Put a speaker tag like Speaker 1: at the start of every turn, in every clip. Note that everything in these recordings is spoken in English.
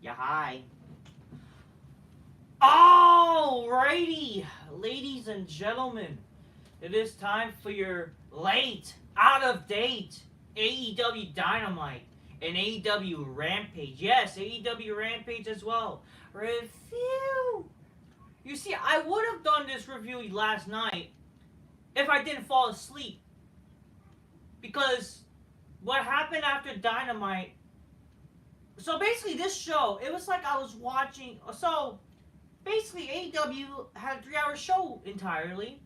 Speaker 1: Yeah, hi. Alrighty, ladies and gentlemen, it is time for your late, out of date AEW Dynamite and AEW Rampage. Yes, AEW Rampage as well. Review. You see, I would have done this review last night if I didn't fall asleep. Because what happened after Dynamite. So basically, this show, it was like I was watching. So basically, AEW had a 3-hour show entirely.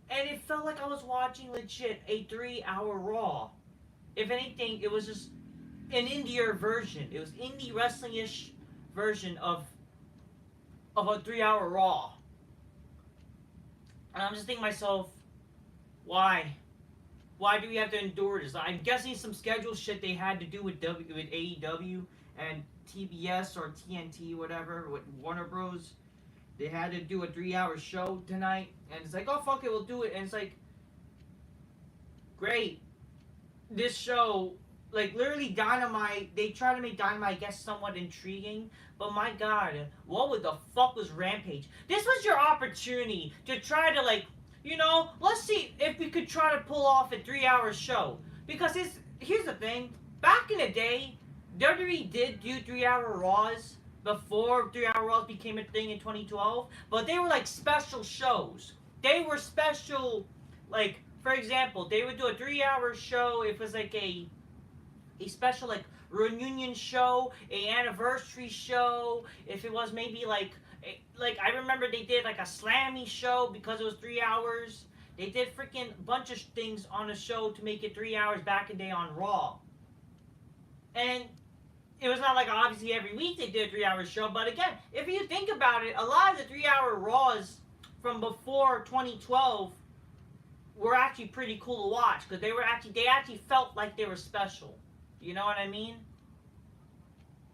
Speaker 1: And it felt like I was watching legit a 3-hour Raw. If anything, it was just an indie version. It was indie wrestling-ish version of a 3-hour Raw. And I'm just thinking to myself, why? Why do we have to endure this? I'm guessing some schedule shit they had to do with AEW and TBS or TNT, whatever, with Warner Bros. They had to do a 3-hour show tonight, and it's like, oh fuck it, we'll do it. And it's like, great. This show, like literally Dynamite, they try to make Dynamite, I guess, somewhat intriguing. But my god, what the fuck was Rampage? This was your opportunity to try to like, you know, let's see if we could try to pull off a 3-hour show. Because here's the thing. Back in the day, WWE did do 3-hour Raws before 3-hour Raws became a thing in 2012. But they were like special shows. They were special, like, for example, they would do a 3-hour show if it was like a special like reunion show, a anniversary show, if it was maybe like I remember they did like a Slammy show because it was 3 hours. They did freaking bunch of things on the show to make it 3 hours back in the day on Raw. And it was not like obviously every week they did a 3-hour show, but again, if you think about it, a lot of the 3-hour Raws from before 2012 were actually pretty cool to watch because they actually felt like they were special. You know what I mean?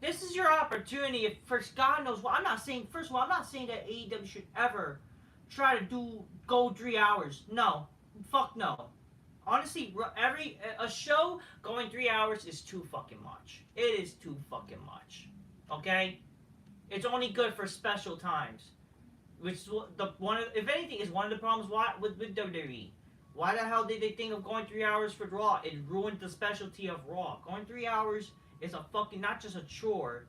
Speaker 1: This is your opportunity. If for God knows what, I'm not saying. First of all, I'm not saying that AEW should ever try to go 3 hours. No, fuck no. Honestly, a show going 3 hours is too fucking much. It is too fucking much. Okay, it's only good for special times, which is if anything, is one of the problems with WWE. Why the hell did they think of going 3 hours for Raw? It ruined the specialty of Raw. Going 3 hours is a fucking, not just a chore.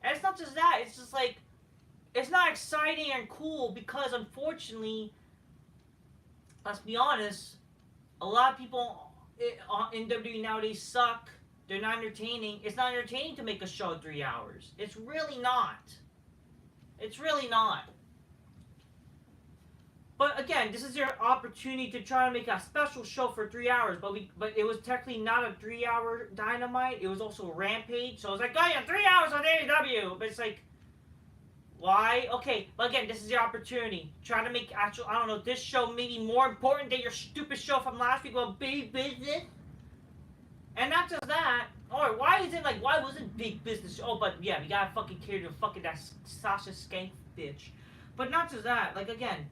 Speaker 1: And it's not just that, it's just like, it's not exciting and cool because unfortunately, let's be honest, a lot of people in WWE nowadays suck. They're not entertaining. It's not entertaining to make a show 3 hours. It's really not. It's really not. But again, this is your opportunity to try to make a special show for 3 hours. But it was technically not a 3-hour Dynamite. It was also Rampage. So it was like, oh yeah, 3 hours on AEW. But it's like, why? Okay, but again, this is your opportunity. Try to make actual, I don't know, this show maybe more important than your stupid show from last week about big business. And not just that. Or why wasn't big business? Oh, but yeah, we gotta fucking carry the fucking that Sasha skank bitch. But not just that. Like again.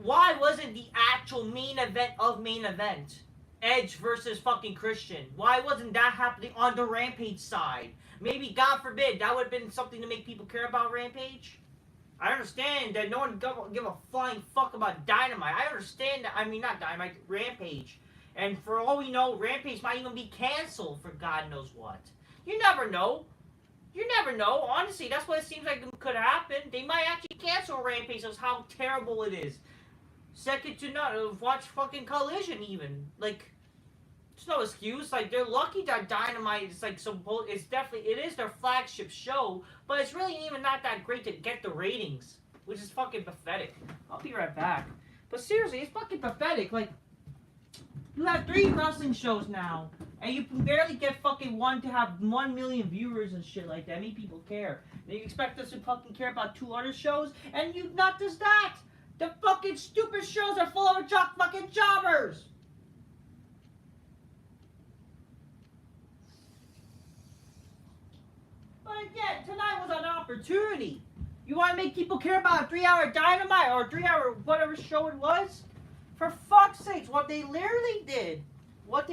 Speaker 1: Why wasn't the actual main event of main event Edge versus fucking Christian? Why wasn't that happening on the Rampage side? Maybe, God forbid, that would have been something to make people care about Rampage. I understand that no one give a flying fuck about Dynamite. I understand that. I mean, not Dynamite, Rampage. And for all we know, Rampage might even be canceled for God knows what. You never know. You never know. Honestly, that's what it seems like could happen. They might actually cancel Rampage. That's how terrible it is. Second to none. Watch fucking Collision even. Like, there's no excuse. Like, they're lucky that Dynamite is like it is their flagship show, but it's really even not that great to get the ratings, which is fucking pathetic. I'll be right back. But seriously, it's fucking pathetic. Like, you have 3 wrestling shows now, and you can barely get fucking one to have 1 million viewers and shit like that. I mean, people care. And you expect us to fucking care about 2 other shows, and you not just that. The fucking stupid shows are full of fucking jobbers. But again, tonight was an opportunity. You want to make people care about a 3-hour Dynamite or a 3-hour whatever show it was? For fuck's sakes, what they literally did was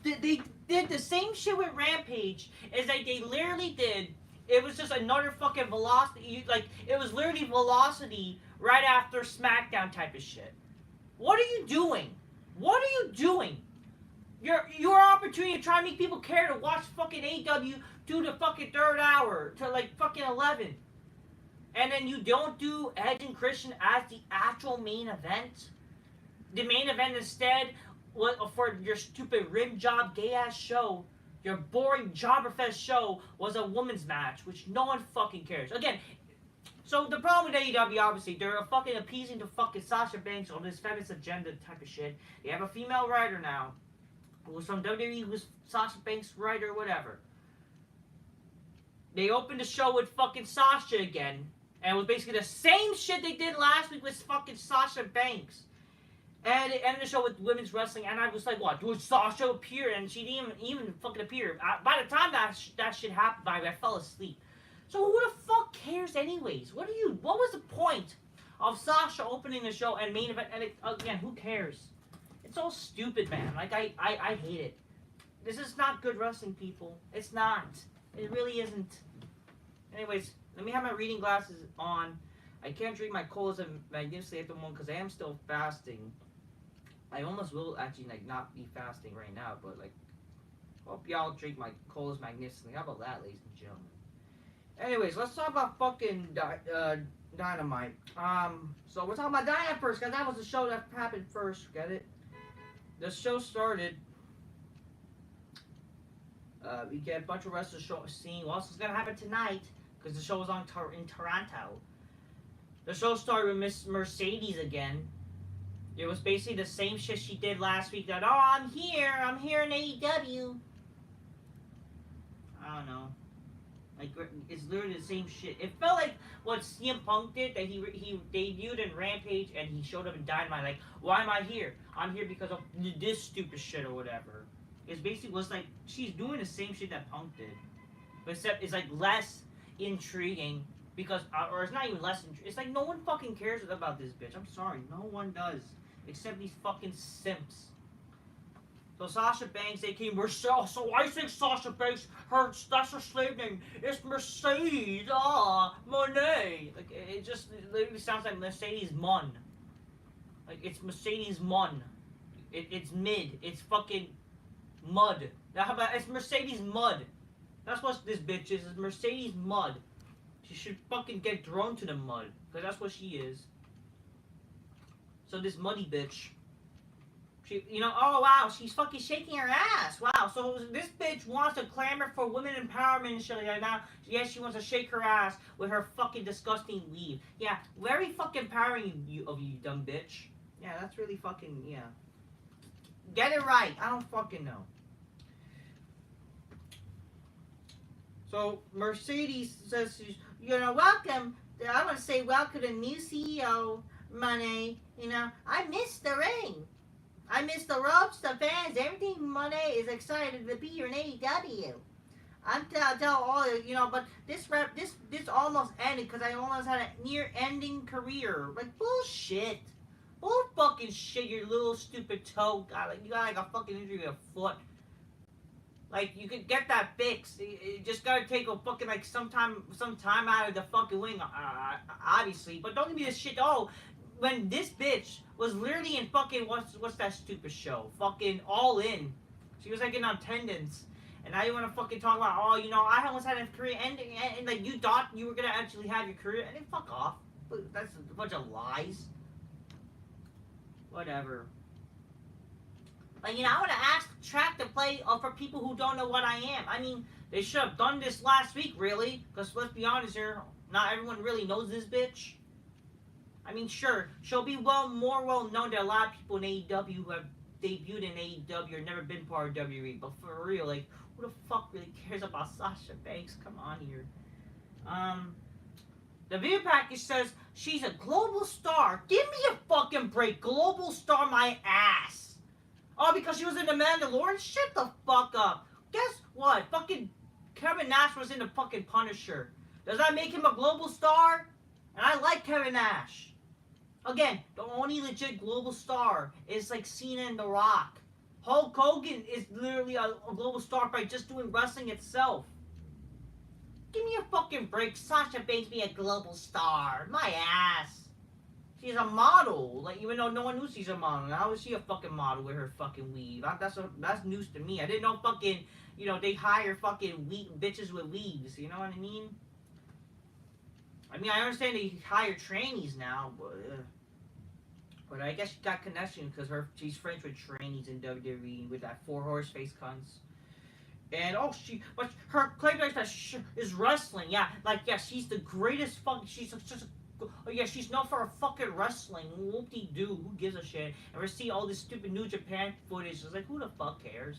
Speaker 1: they did the same shit with Rampage as they literally did. It was just another fucking velocity, like, it was literally velocity right after SmackDown type of shit. What are you doing? What are you doing? Your opportunity to try to make people care to watch fucking AEW do the fucking third hour to like fucking 11. And then you don't do Edge and Christian as the actual main event. The main event instead, for your stupid rim job gay ass show, your boring jobberfest show, was a women's match, which no one fucking cares. Again, so the problem with AEW, obviously, they're fucking appeasing to fucking Sasha Banks on this feminist agenda type of shit. They have a female writer now, who was from WWE, who's Sasha Banks' writer, whatever. They opened the show with fucking Sasha again, and it was basically the same shit they did last week with fucking Sasha Banks. And it ended the show with women's wrestling, and I was like, what, would Sasha appear? And she didn't even fucking appear. By the time that shit happened, I fell asleep. So who the fuck cares anyways? What was the point of Sasha opening the show and main event? And again, who cares? It's all stupid, man. Like, I hate it. This is not good wrestling, people. It's not. It really isn't. Anyways, let me have my reading glasses on. I can't drink my colas magnificently at the moment because I am still fasting. I almost will actually like not be fasting right now, but like, hope y'all drink my colas magnificently. How about that, ladies and gentlemen? Anyways, let's talk about fucking Dynamite. So we're talking about Dynamite first, because that was the show that happened first. Get it? The show started. We get a bunch of wrestlers seeing what else is gonna happen tonight, because the show was on in Toronto. The show started with Miss Mercedes again. It was basically the same shit she did last week. That, oh, I'm here in AEW. I don't know. Like, it's literally the same shit. It felt like what CM Punk did, that he debuted in Rampage and he showed up in Dynamite. Like, why am I here? I'm here because of this stupid shit or whatever. It's basically was like, she's doing the same shit that Punk did. But except it's like less intriguing. Because, or it's not even less intriguing. It's like no one fucking cares about this bitch. I'm sorry. No one does. Except these fucking simps. So Sasha Banks, they came, so I think Sasha Banks, that's her slave name. It's Mercedes, Mone. Like, it literally sounds like Mercedes Mon. Like, it's Mercedes Mon. It's mid. It's fucking mud. Now, how about, it's Mercedes Mud. That's what this bitch is. It's Mercedes Mud. She should fucking get thrown to the mud. Because that's what she is. So this muddy bitch. She, oh wow, she's fucking shaking her ass. Wow, so this bitch wants to clamor for women empowerment and shit like that. Now, yes, she wants to shake her ass with her fucking disgusting weave. Yeah, very fucking empowering you dumb bitch. Yeah, that's really fucking, yeah. Get it right. I don't fucking know. So, Mercedes says, welcome. I want to say welcome to new CEO, Mone. I miss the ring. I miss the ropes, the fans, everything. Mone is excited to be here in AEW. I'm tell all but this almost ended because I almost had a near-ending career. Like, bullshit. Bull fucking shit, your little stupid toe. You got like a fucking injury with a foot. Like, you could get that fixed. You just gotta take a fucking, like, some time out of the fucking wing, obviously. But don't give me this shit, when this bitch was literally in fucking, what's that stupid show? Fucking All In. She was, like, in attendance. And now you wanna fucking talk about, I almost had a career ending, and like, you thought you were gonna actually have your career, and then fuck off. That's a bunch of lies. Whatever. Like, I would have asked Track to play for people who don't know what I am. I mean, they should have done this last week, really. Because, let's be honest here, not everyone really knows this bitch. I mean, sure, she'll be more well known to a lot of people in AEW who have debuted in AEW or never been part of WWE. But for real, like, who the fuck really cares about Sasha Banks? Come on here. The video package says she's a global star. Give me a fucking break. Global star my ass. Oh, because she was in The Mandalorian? Shut the fuck up. Guess what? Fucking Kevin Nash was in the fucking Punisher. Does that make him a global star? And I like Kevin Nash. Again, the only legit global star is like Cena and The Rock. Hulk Hogan is literally a global star by just doing wrestling itself. Give me a fucking break. Sasha Banks be a global star. My ass. She's a model. Like, even though no one knew she's a model. How is she a fucking model with her fucking weave? That's news to me. I didn't know fucking, they hire fucking bitches with weaves. You know what I mean? I mean, I understand they hire trainees now, but I guess she got connection because she's friends with trainees in WWE with that four horse face cunts. And but her claim is wrestling. Yeah, like yeah, she's the greatest fucking. She's just. Oh yeah, she's known for her fucking wrestling. Whoop-de-doo. Who gives a shit? And we see all this stupid New Japan footage. It's like, who the fuck cares?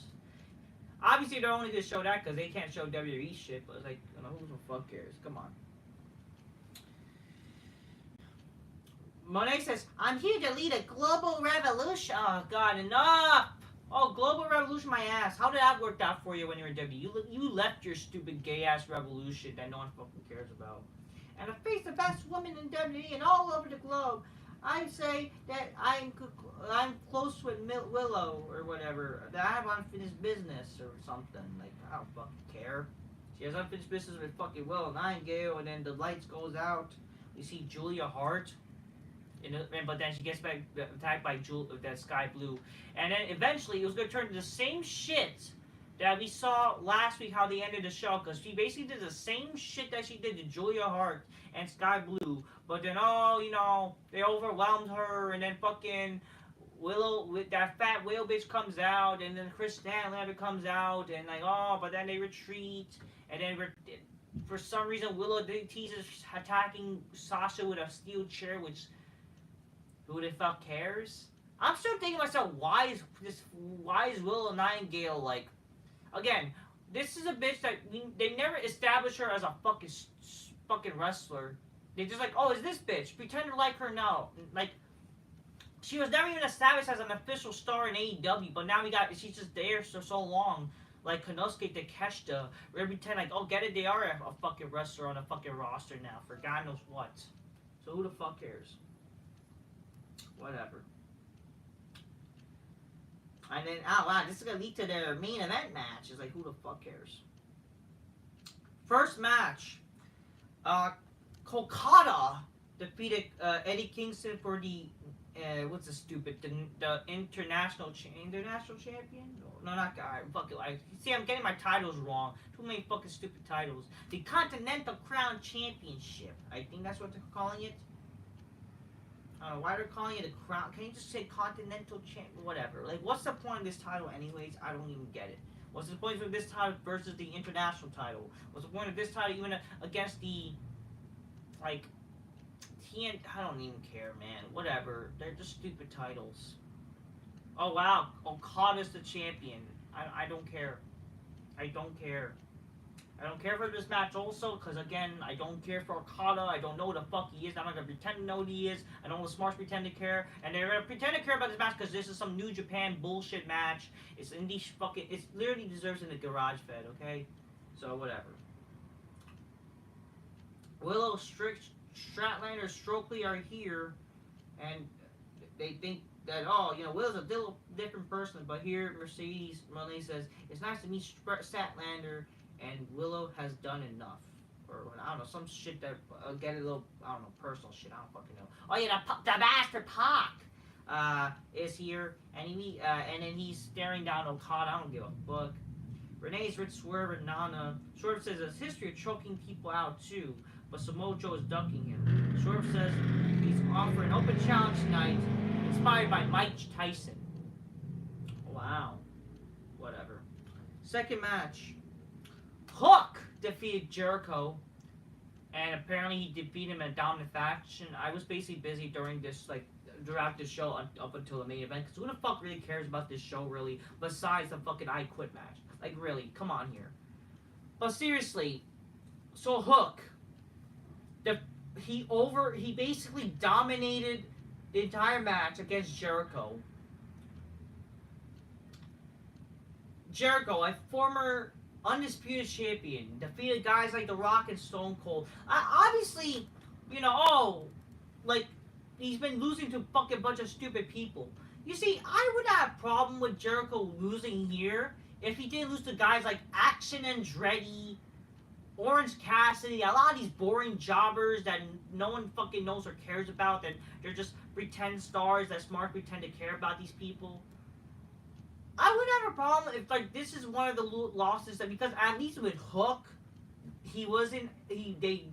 Speaker 1: Obviously, they're only gonna show that because they can't show WWE shit. But it's like, who the fuck cares? Come on. Mone says, I'm here to lead a global revolution. Oh, God, enough! Oh, global revolution, my ass. How did that work out for you when you were in WWE? You left your stupid gay-ass revolution that no one fucking cares about. And to face the best woman in WWE and all over the globe, I say that I'm close with Willow or whatever. That I have unfinished business or something. Like, I don't fucking care. She has unfinished business with fucking Willow Nightingale, and then the lights goes out. We see Julia Hart. But then she gets back attacked by that Sky Blue, and then eventually it was going to turn to the same shit that we saw last week. How they ended the show, because she basically did the same shit that she did to Julia Hart and Sky Blue. But then they overwhelmed her, and then fucking Willow with that fat whale bitch comes out, and then Chris Stanlander comes out, and but then they retreat, and then for some reason Willow teases attacking Sasha with a steel chair, which. Who the fuck cares? I'm still thinking to myself, why is Willow Nightingale like? Again, this is a bitch that they never established her as a fucking wrestler. They just like, oh, is this bitch? Pretend to like her now. Like, she was never even established as an official star in AEW, but now she's just there for so long. Like Konosuke Takeshita, where we pretend like, oh, get it, they are a fucking wrestler on a fucking roster now for God knows what. So who the fuck cares? Whatever. And then, wow, this is going to lead to their main event match. It's like, who the fuck cares? First match. Kokada defeated Eddie Kingston for the, the international champion? No, not guy. Fuck it. See, I'm getting my titles wrong. Too many fucking stupid titles. The Continental Crown Championship. I think that's what they're calling it. I don't know why they're calling it a crown. Can you just say Continental Champ? Whatever. Like, what's the point of this title, anyways? I don't even get it. What's the point of this title versus the international title? What's the point of this title even against the, like, I don't even care, man. Whatever. They're just stupid titles. Oh, wow. Okada's the champion. I don't care. I don't care. I don't care for this match also, because again, I don't care for Okada. I don't know who the fuck he is. I'm not going to pretend to know who he is. I don't know the smarts pretend to care. And they're going to pretend to care about this match because this is some New Japan bullshit match. It's indie fucking... It literally deserves in the garage fed, okay? So, whatever. Willow, Statlander, Stokely are here, and they think that, Willow's a little different person, but here Mercedes Mone says, it's nice to meet Statlander, and Willow has done enough. Or, I don't know, some shit that, get a little, I don't know, personal shit, I don't fucking know. Oh yeah, the bastard Pac, is here, and and then he's staring down Okada, I don't give a fuck. Renee's Rich Swerve and Nana. Swerve says it's history of choking people out too, but Samoa Joe is ducking him. Swerve says he's offering an open challenge tonight, inspired by Mike Tyson. Wow. Whatever. Second match. Hook defeated Jericho, and apparently he defeated him in a dominant fashion. I was basically busy during this, throughout the show up until the main event, because who the fuck really cares about this show, really, besides the fucking I Quit match? Like, really, come on here. But seriously, so Hook, he basically dominated the entire match against Jericho. Jericho, a former undisputed champion, defeated guys like The Rock and Stone Cold. Obviously, he's been losing to fucking bunch of stupid people. You see, I would have a problem with Jericho losing here if he didn't lose to guys like Action Andretti, Orange Cassidy, a lot of these boring jobbers that no one fucking knows or cares about, that they're just pretend stars that smart pretend to care about these people. I would have a problem if like this is one of the losses that, because at least with Hook, they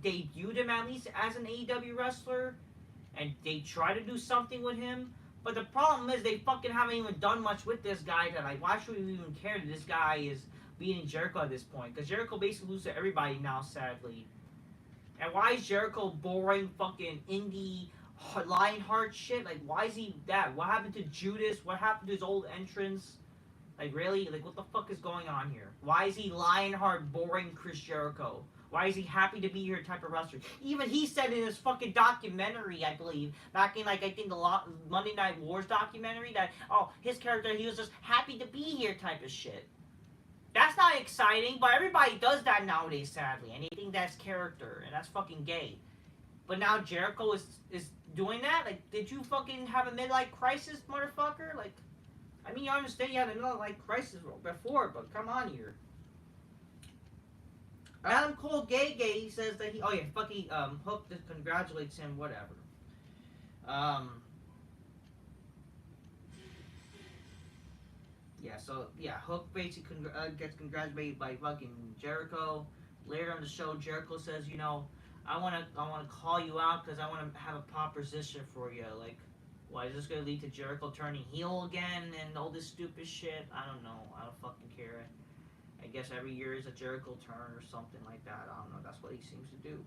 Speaker 1: debuted him at least as an AEW wrestler, and they try to do something with him. But the problem is they fucking haven't even done much with this guy. That like, why should we even care that this guy is beating Jericho at this point? Because Jericho basically loses to everybody now, sadly. And why is Jericho boring fucking indie Lionheart shit? Like, why is he that? What happened to Judas? What happened to his old entrance? Like, really? Like, what the fuck is going on here? Why is he Lionheart boring Chris Jericho? Why is he happy to be here type of wrestler? Even he said in his fucking documentary, I believe, back in, like, I think the Monday Night Wars documentary, that, oh, his character, he was just happy to be here type of shit. That's not exciting, but everybody does that nowadays, sadly. And they think that's character, and that's fucking gay. But now Jericho is doing that? Like, did you fucking have a midlife crisis, motherfucker? Like, I mean, you understand you had a midlife crisis before, but come on here. Adam Cole Gay says that he, oh yeah, fucking Hook congratulates him, whatever. Yeah, so yeah, Hook basically gets congratulated by fucking Jericho. Later on the show, Jericho says, you know, I wanna call you out because I wanna have a proposition for you. Like, why is this gonna lead to Jericho turning heel again and all this stupid shit? I don't know. I don't fucking care. I guess every year is a Jericho turn or something like that. I don't know. That's what he seems to do.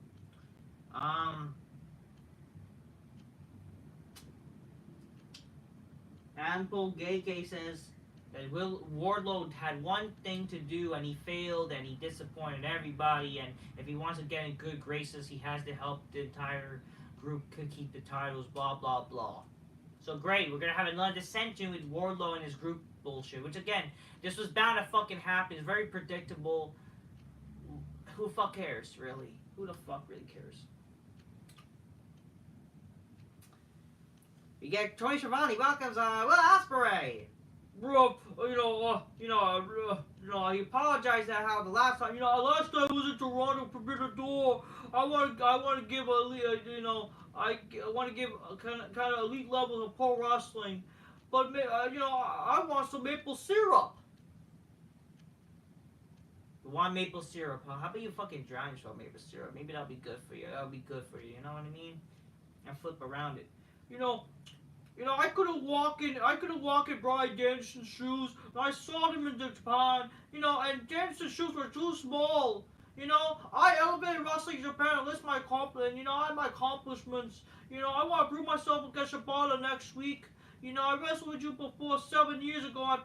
Speaker 1: Ample Gay says that Wardlow had one thing to do and he failed and he disappointed everybody, and if he wants to get in good graces, he has to help the entire group keep the titles, blah, blah, blah. So great, we're gonna have another dissension with Wardlow and his group bullshit, which again, this was bound to fucking happen. It's very predictable. Who the fuck cares, really? Who the fuck really cares? We get Tony Schiavone welcomes Will Ospreay. Bro, he apologized at how the last time, last time I was in Toronto for Door. I want to give I want to give kind of elite levels of pro wrestling, but I want some maple syrup. You want maple syrup, huh? How about you fucking drown yourself maple syrup? Maybe that'll be good for you. That'll be good for you. You know what I mean? And flip around it. I couldn't walk in Bryan Danielson's shoes. And I saw them in Japan. And Danielson's shoes were too small. I elevated wrestling in Japan and list my accomplishments. I had my accomplishments. I want to prove myself against Shibata next week. I wrestled with you before 7 years ago. I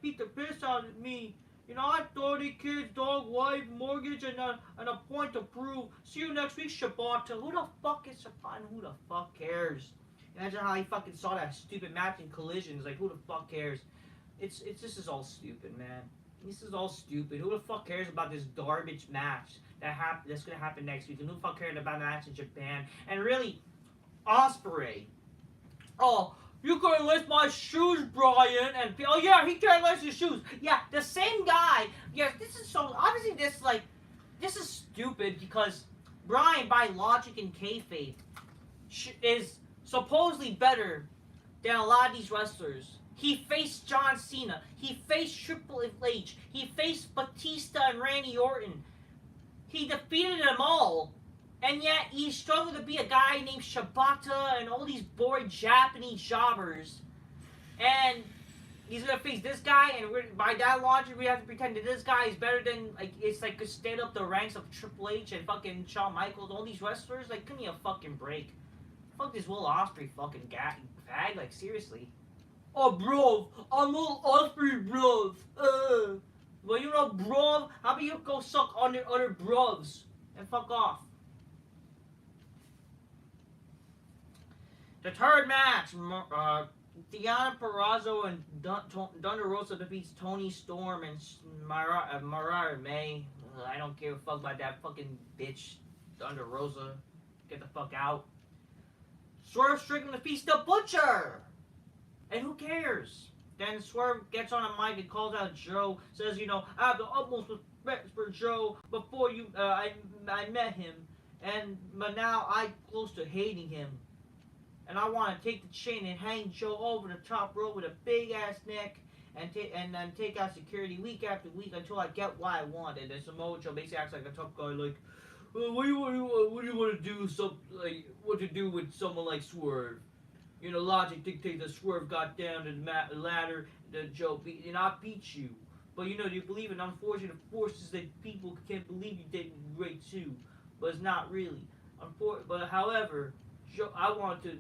Speaker 1: beat the piss out of me. I had 30 kids, dog, wife, mortgage, and a point to prove. See you next week, Shibata. Who the fuck is Shibata? Who the fuck cares? Imagine how he fucking saw that stupid match in Collisions. Like, who the fuck cares? This is all stupid, man. This is all stupid. Who the fuck cares about this garbage match that's gonna happen next week? And who the fuck cares about a match in Japan? And really, Ospreay. Oh, you couldn't lace my shoes, Brian. And oh yeah, he can't lace his shoes. Yeah, the same guy. Yeah, this is so obviously this is stupid because Brian, by logic and kayfabe, is supposedly better than a lot of these wrestlers. He faced John Cena. He faced Triple H. He faced Batista and Randy Orton. He defeated them all. And yet, he struggled to be a guy named Shibata and all these boring Japanese jobbers. And he's going to face this guy, and by that logic, we have to pretend that this guy is better than, it's like to stand up the ranks of Triple H and fucking Shawn Michaels, all these wrestlers. Like, give me a fucking break. Fuck this Will Ospreay fucking fag, like, seriously. Oh, bro, I'm Will Ospreay, bro. Well, bro, how about you go suck on the other bros and fuck off? The third match, Deonna Purrazzo and Thunder Rosa defeats Toni Storm and Mariah May. I don't give a fuck about that fucking bitch, Thunder Rosa. Get the fuck out. Swerve Strickland defeats the Butcher. And who cares? Then Swerve gets on a mic and calls out Joe. Says, I have the utmost respect for Joe. Before I met him, but now I'm close to hating him. And I want to take the chain and hang Joe over the top rope with a big ass neck, and then take out security week after week until I get what I want. And then Samoa Joe basically acts like a tough guy, like, what do you want to do? What to do with someone like Swerve? Logic dictates that Swerve got down to the ladder, that Joe beat, and I beat you. But you believe in unfortunate forces that people can't believe you did great too. But it's not really. But however, Joe, I want to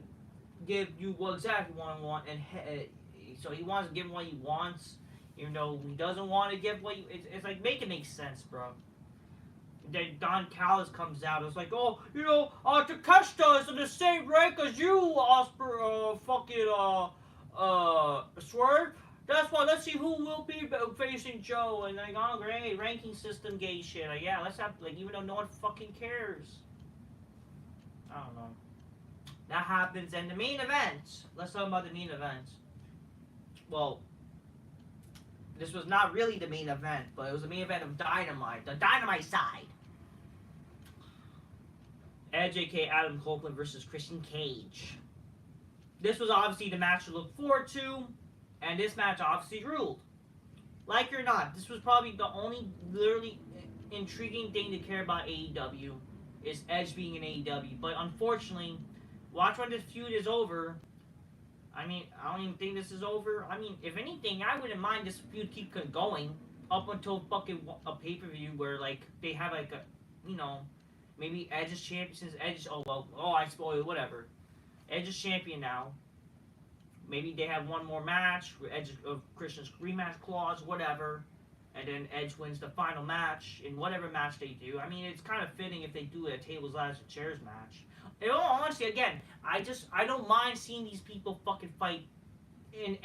Speaker 1: give you exactly what I want, and so he wants to give him what he wants. He doesn't want to give what it's like, make it make sense, bro. Then Don Callis comes out. It's like, Takeshita is in the same rank as you, Osprey, Swerve. That's why. Let's see who will be facing Joe. And like, oh great, ranking system gay shit. Like, yeah, let's have even though no one fucking cares. I don't know. That happens, and the main event. Let's talk about the main event. Well, this was not really the main event, but it was the main event of Dynamite, the Dynamite side. Edge, aka Adam Copeland versus Christian Cage. This was obviously the match to look forward to, and this match obviously ruled. Like it or not, this was probably the only literally intriguing thing to care about AEW, is Edge being in AEW. But unfortunately, watch when this feud is over. I don't even think this is over. If anything, I wouldn't mind this feud keep going up until fucking a pay-per-view where, like, they have, like, maybe Edge is champion since Edge, I spoiled, whatever. Edge is champion now. Maybe they have one more match with Edge of Christian's rematch clause, whatever. And then Edge wins the final match in whatever match they do. It's kind of fitting if they do a tables, ladders, and chairs match. In all honesty, again, I don't mind seeing these people fucking fight in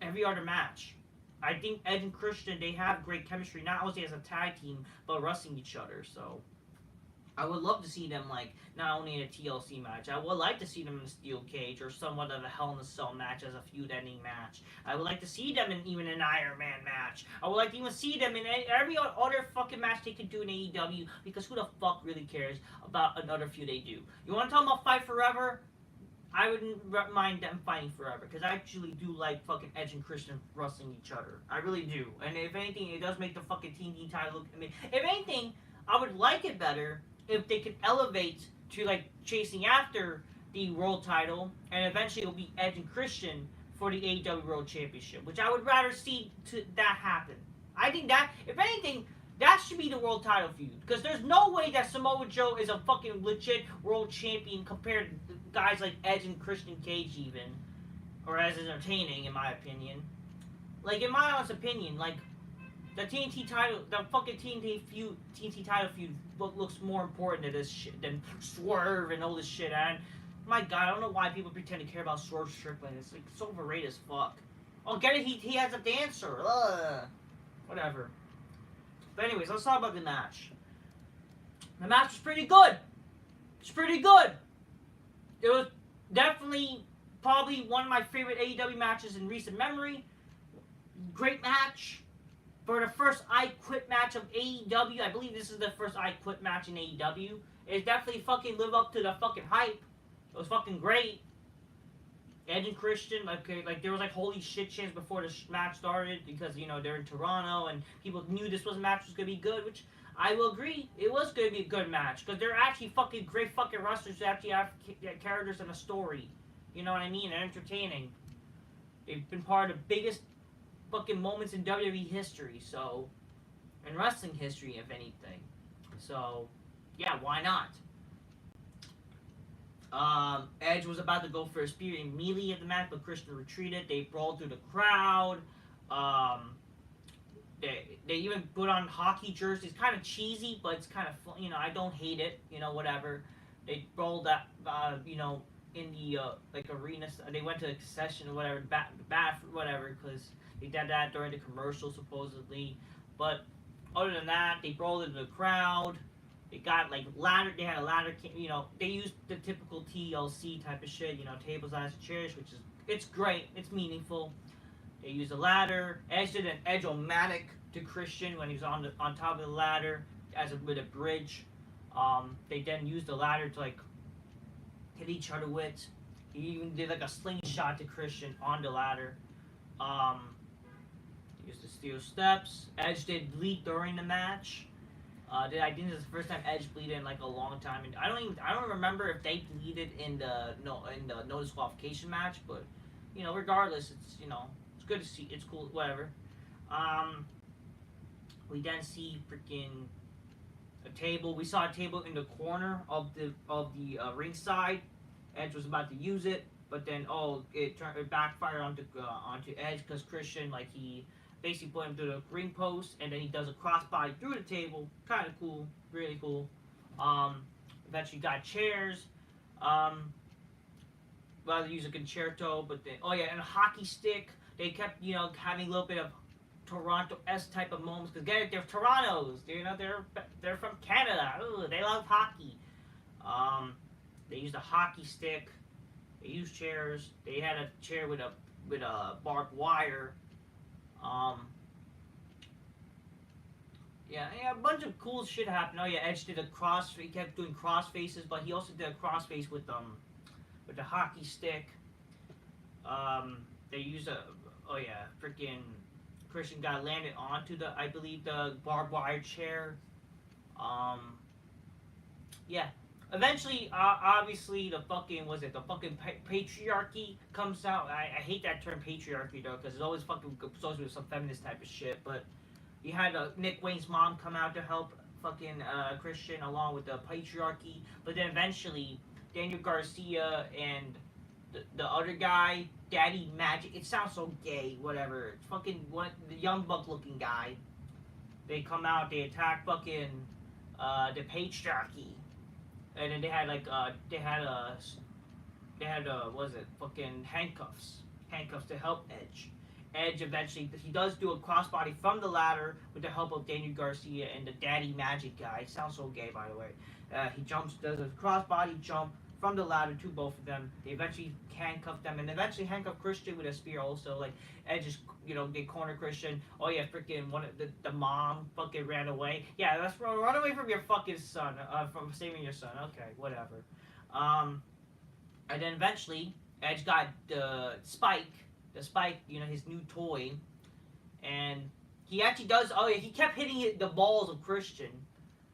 Speaker 1: every other match. I think Edge and Christian, they have great chemistry, not only as a tag team, but wrestling each other, so I would love to see them, like, not only in a TLC match. I would like to see them in a steel cage or somewhat of a Hell in a Cell match as a feud-ending match. I would like to see them in even an Iron Man match. I would like to even see them in every other fucking match they could do in AEW, because who the fuck really cares about another feud they do? You want to talk about Fight Forever? I wouldn't mind them fighting forever, because I actually do like fucking Edge and Christian wrestling each other. I really do. And if anything, it does make the fucking TNT title look... if anything, I would like it better if they could elevate to, like, chasing after the world title, and eventually it'll be Edge and Christian for the AEW World Championship, which I would rather see that happen. I think that, if anything, that should be the world title feud, because there's no way that Samoa Joe is a fucking legit world champion compared to guys like Edge and Christian Cage even, or as entertaining, in my opinion. Like, in my honest opinion, like, the TNT title, the fucking TNT title feud looks more important to this shit than Swerve and all this shit. And my God, I don't know why people pretend to care about Swerve Strickland. It's like so overrated as fuck. Oh, get it? He has a dancer. Ugh. Whatever. But anyways, let's talk about the match. The match was pretty good. It's pretty good. It was definitely probably one of my favorite AEW matches in recent memory. Great match. For the first I Quit match of AEW, I believe this is the first I Quit match in AEW. It definitely fucking lived up to the fucking hype. It was fucking great. Edge and Christian, like there was like holy shit chants before the match started, because they're in Toronto and people knew this match was gonna be good, which I will agree, it was gonna be a good match, because they're actually fucking great fucking wrestlers who actually have characters and a story. You know what I mean? And entertaining. They've been part of the biggest fucking moments in WWE history, so, and wrestling history, if anything. So, yeah, why not? Edge was about to go for a spear immediately at the match, but Christian retreated. They brawled through the crowd. They even put on hockey jerseys. Kind of cheesy, but it's kind of fun. I don't hate it. Whatever. They brawled that, in the like arena. They went to a concession or whatever, whatever, because they did that during the commercial supposedly. But other than that, they brawled into the crowd. They got like ladder. They had a ladder. You know, they used the typical TLC type of shit. You know, tables, ladders, chairs, which is it's great. It's meaningful. They used a ladder. Edge did an edge-o-matic to Christian when he was on top of the ladder with a bridge. They then used the ladder to like hit each other with. He even did like a slingshot to Christian on the ladder. Used the steel steps. Edge did bleed during the match. I think this is the first time Edge bleeded in like a long time. And I don't remember if they bleeded in the no disqualification match, but you know, regardless, it's it's good to see. It's cool, whatever. We then see freaking a table. We saw a table in the corner of the ringside. Edge was about to use it, but then it backfired onto Edge because Christian he basically put him through the ring post, and then he does a crossbody through the table. Kind of cool, really cool. Eventually got chairs. Well, they use a concerto, but then and a hockey stick. They kept having a little bit of Toronto-esque type of moments because they're Torontos. They're from Canada. Ooh, they love hockey. They used a hockey stick. They used chairs. They had a chair with a barbed wire. A bunch of cool shit happened. Edge did he kept doing cross faces, but he also did a cross face with the hockey stick. They used freaking Christian got landed onto the barbed wire chair. Eventually, obviously, the fucking patriarchy comes out. I hate that term patriarchy though, because it's always fucking supposed to be some feminist type of shit. But you had Nick Wayne's mom come out to help fucking Christian along with the patriarchy. But then eventually, Daniel Garcia and the other guy, Daddy Magic. It sounds so gay. Whatever. Fucking the young buck looking guy. They come out. They attack fucking the patriarchy. And then they had fucking handcuffs to help Edge. Edge eventually he does do a crossbody from the ladder with the help of Daniel Garcia and the Daddy Magic guy. It sounds so gay, by the way. He does a crossbody jump from the ladder to both of them. They eventually handcuff them and eventually handcuff Christian with a spear also. Like Edge is they corner Christian. Freaking one of the mom fucking ran away. Yeah, let's run away from your fucking son. From saving your son. Okay, whatever. And then eventually Edge got the Spike, his new toy, and he actually does. He kept hitting the balls of Christian,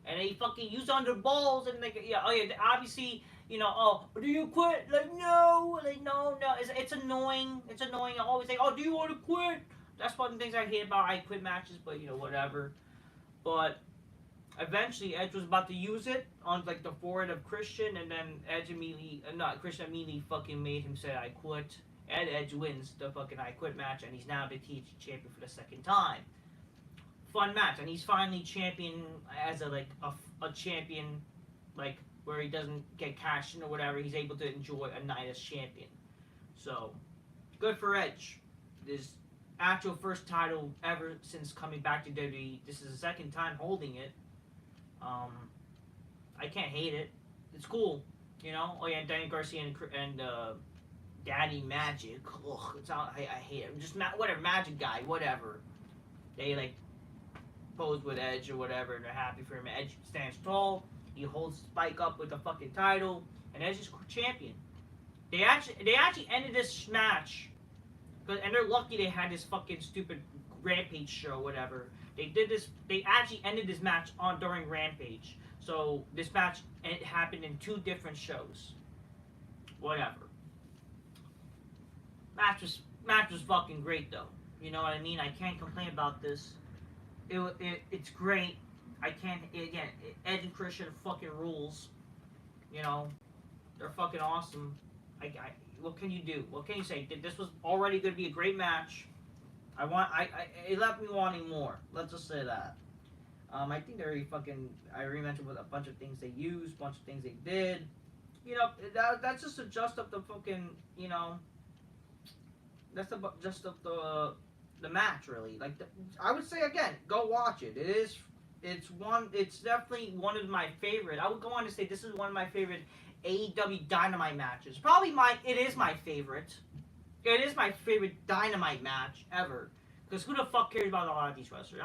Speaker 1: and he fucking used on the balls and obviously. Do you quit? No. It's annoying. It's annoying. I always say, do you want to quit? That's one of the things I hate about I quit matches, but whatever. But eventually, Edge was about to use it on the forehead of Christian, and then Christian immediately fucking made him say I quit, and Edge wins the fucking I quit match, and he's now the TNT champion for the second time. Fun match, and he's finally champion as a champion where he doesn't get cashed in or whatever. He's able to enjoy a night as champion. So, good for Edge. His actual first title ever since coming back to WWE. This is the second time holding it. I can't hate it. It's cool. Danny Garcia and Daddy Magic. Ugh, I hate it. Just whatever, Magic guy, whatever. They pose with Edge or whatever, and they're happy for him. Edge stands tall. He holds Spike up with the fucking title, and Edge is champion. They actually ended this match, and they're lucky they had this fucking stupid Rampage show, or whatever. They actually ended this match during Rampage. So this match happened in 2 different shows. Whatever. Match was fucking great though. You know what I mean? I can't complain about this. It's great. I can't, again, Edge and Christian fucking rules. They're fucking awesome. What can you do? What can you say? This was already going to be a great match. It left me wanting more. Let's just say that. I think they already I already mentioned a bunch of things they used, a bunch of things they did. That's just a just of the fucking, that's just of the match, really. I would say, again, go watch it. It is It's definitely one of my favorite. I would go on to say this is one of my favorite AEW Dynamite matches. It is my favorite. It is my favorite Dynamite match ever. Because who the fuck cares about a lot of these wrestlers?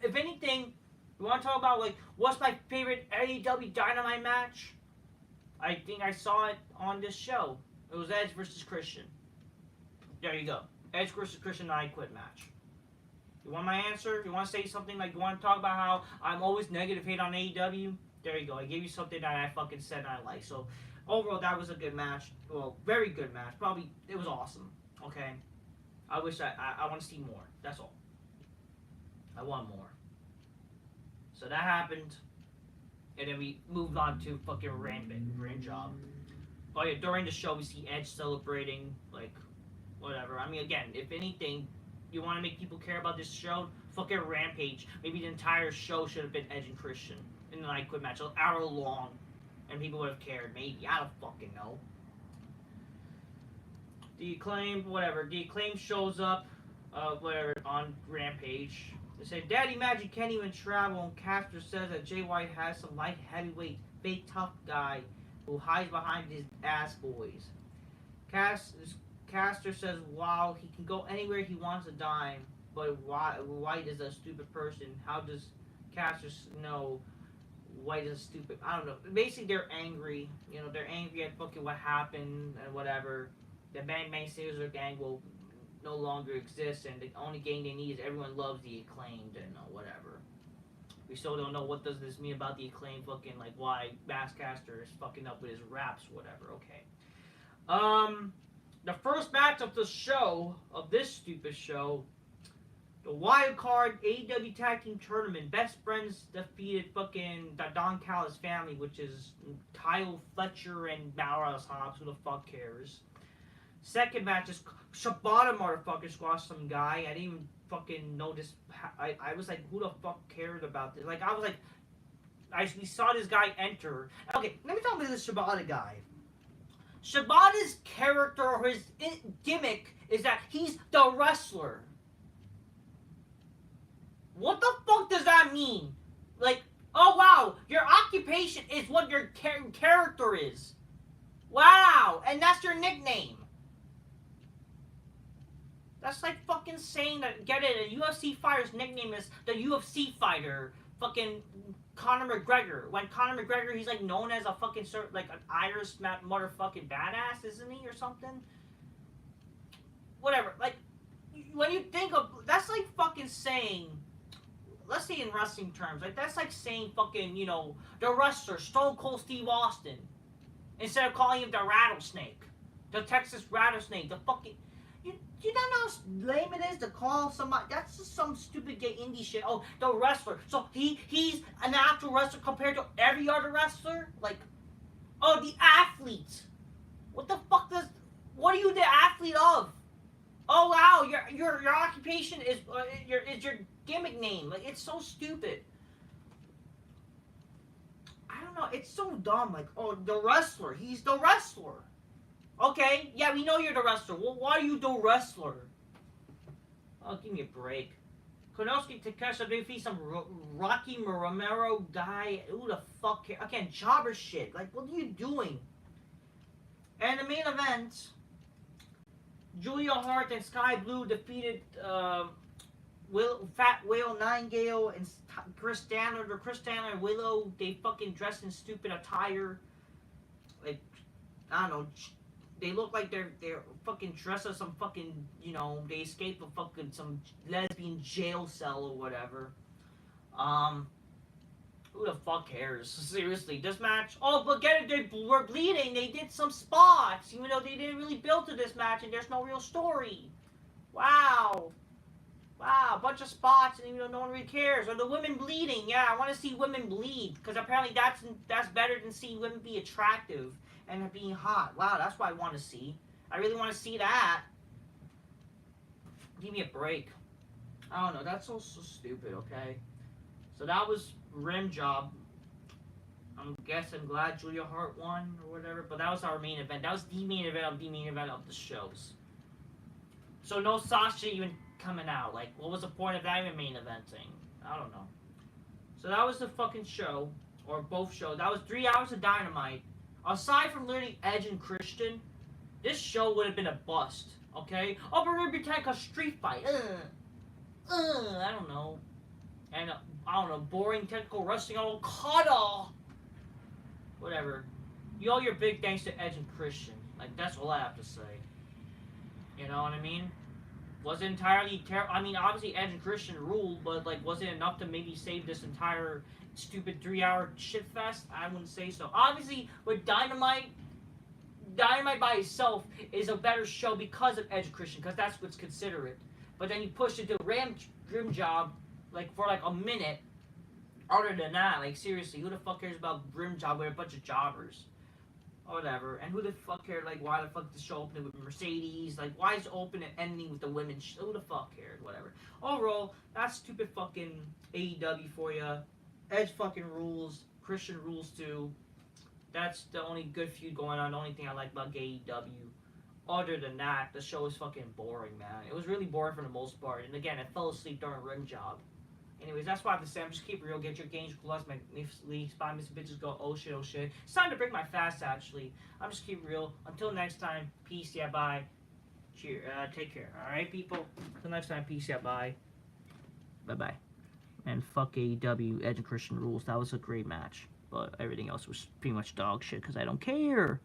Speaker 1: If anything, you want to talk about like what's my favorite AEW Dynamite match? I think I saw it on this show. It was Edge versus Christian. There you go. Edge versus Christian I Quit match. You want my answer? You want to say something like you want to talk about how I'm always negative hate on AEW? There you go. I gave you something that I fucking said I like. So overall, that was a good match. Well, very good match. Probably it was awesome. Okay. I wish I want to see more. That's all. I want more. So that happened, and then we moved on to fucking Rampage job. Oh yeah, during the show we see Edge celebrating, like, whatever. I mean, again, if anything, you want to make people care about this show, fucking Rampage. Maybe the entire show should have been Edge and Christian in the I Quit match, an hour long, and people would have cared. Maybe, I don't fucking know. The Acclaim, whatever. The Acclaim shows up, whatever, on Rampage. They say, Daddy Magic can't even travel, and Caster says that Jay White has some light heavyweight, fake tough guy who hides behind his ass boys. Caster says, wow, he can go anywhere he wants a dime, but White is a stupid person. How does Caster know White is stupid? I don't know. Basically, they're angry. You know, they're angry at fucking what happened and whatever. The Bang Bang Caesar gang will no longer exist, and the only gang they need is everyone loves the Acclaimed and whatever. We still don't know what does this mean about the Acclaimed, fucking like why Basscaster is fucking up with his raps, whatever. Okay. The first match of the show, of this stupid show, the wild card AEW Tag Team Tournament. Best Friends defeated fucking the Don Callis family, which is Kyle Fletcher and Powerhouse Hobbs. Who the fuck cares? Second match is Shibata motherfucker squashed some guy. I didn't even fucking notice. I was like, who the fuck cared about this? Like, I was like, we saw this guy enter. Okay, let me talk about this Shibata guy. Shibata's character or his gimmick is that he's the wrestler. What the fuck does that mean? Like, oh wow, your occupation is what your character is. Wow, and that's your nickname. That's like fucking saying that, get it, a UFC fighter's nickname is the UFC fighter, fucking Conor McGregor. When Conor McGregor, he's like known as a fucking like an Irish motherfucking badass, isn't he, or something? Whatever. Like, when you think of, that's like fucking saying, let's say in wrestling terms, like that's like saying fucking, you know, the wrestler Stone Cold Steve Austin, instead of calling him the Rattlesnake, the Texas Rattlesnake, the fucking. You don't know how lame it is to call somebody. That's just some stupid gay indie shit. Oh, the wrestler. So he's an actual wrestler compared to every other wrestler? Like, oh, the athlete. What the fuck does? What are you the athlete of? Oh wow, your occupation is your gimmick name. Like, it's so stupid. I don't know. It's so dumb. Like, oh, the wrestler. He's the wrestler. Okay, yeah, we know you're the wrestler. Well, why are you the wrestler? Oh, give me a break. Konosuke Takeshita defeats some Rocky Romero guy. Who the fuck cares? Again, jobber shit. Like, what are you doing? And the main event, Julia Hart and Sky Blue defeated Fat Whale, Nightingale, and Chris Stanley. Chris Stanley and Willow, they fucking dressed in stupid attire. Like, I don't know. They look like they're fucking dressed as some fucking, you know, they escaped from fucking some lesbian jail cell or whatever. Who the fuck cares? Seriously, this match. Oh, but get it, they were bleeding. They did some spots, even though they didn't really build to this match, and there's no real story. Wow. Wow, a bunch of spots, and even though no one really cares. Or the women bleeding. Yeah, I want to see women bleed, because apparently that's better than seeing women be attractive and being hot. Wow, that's what I want to see. I really want to see that. Give me a break. I don't know, that's so stupid, okay? So that was Rim Job. I'm glad Julia Hart won or whatever, but that was our main event. That was the main event of the shows. So no Sasha even coming out. Like, what was the point of that even main eventing? I don't know. So that was the fucking show, or both shows. That was 3 hours of Dynamite. Aside from learning Edge and Christian, this show would have been a bust. Okay? Oh, but we're pretending a street fight. I don't know. And I don't know, boring technical wrestling on Okada. Whatever. You owe your big thanks to Edge and Christian. Like, that's all I have to say. You know what I mean? Was it entirely terrible? I mean, obviously Edge and Christian ruled, but like, was it enough to maybe save this entire stupid 3-hour shit fest? I wouldn't say so. Obviously, with Dynamite by itself is a better show because of Edge and Christian, because that's what's considerate. But then you push it to Grim Job, like for like a minute. Other than that, like seriously, who the fuck cares about Grim Job with a bunch of jobbers? Or whatever. And who the fuck cared, like, why the fuck the show opened with Mercedes? Like, why is it open and ending with the women? Who the fuck cared? Whatever. Overall, that's stupid fucking AEW for ya. Edge fucking rules. Christian rules too. That's the only good feud going on. The only thing I like about AEW. Other than that, the show is fucking boring, man. It was really boring for the most part. And again, I fell asleep during Rim Job. Anyways, that's why I have to say. I'm just keep real. Get your games plus magnificently. Spy Mr. Bitches go, oh shit, oh shit. It's time to break my fast, actually. I'm just keep real. Until next time, peace, yeah, bye. Cheer, take care. Alright, people? Until next time, peace, yeah, bye. Bye-bye. And fuck AEW, Edge and Christian rules. That was a great match. But everything else was pretty much dog shit because I don't care.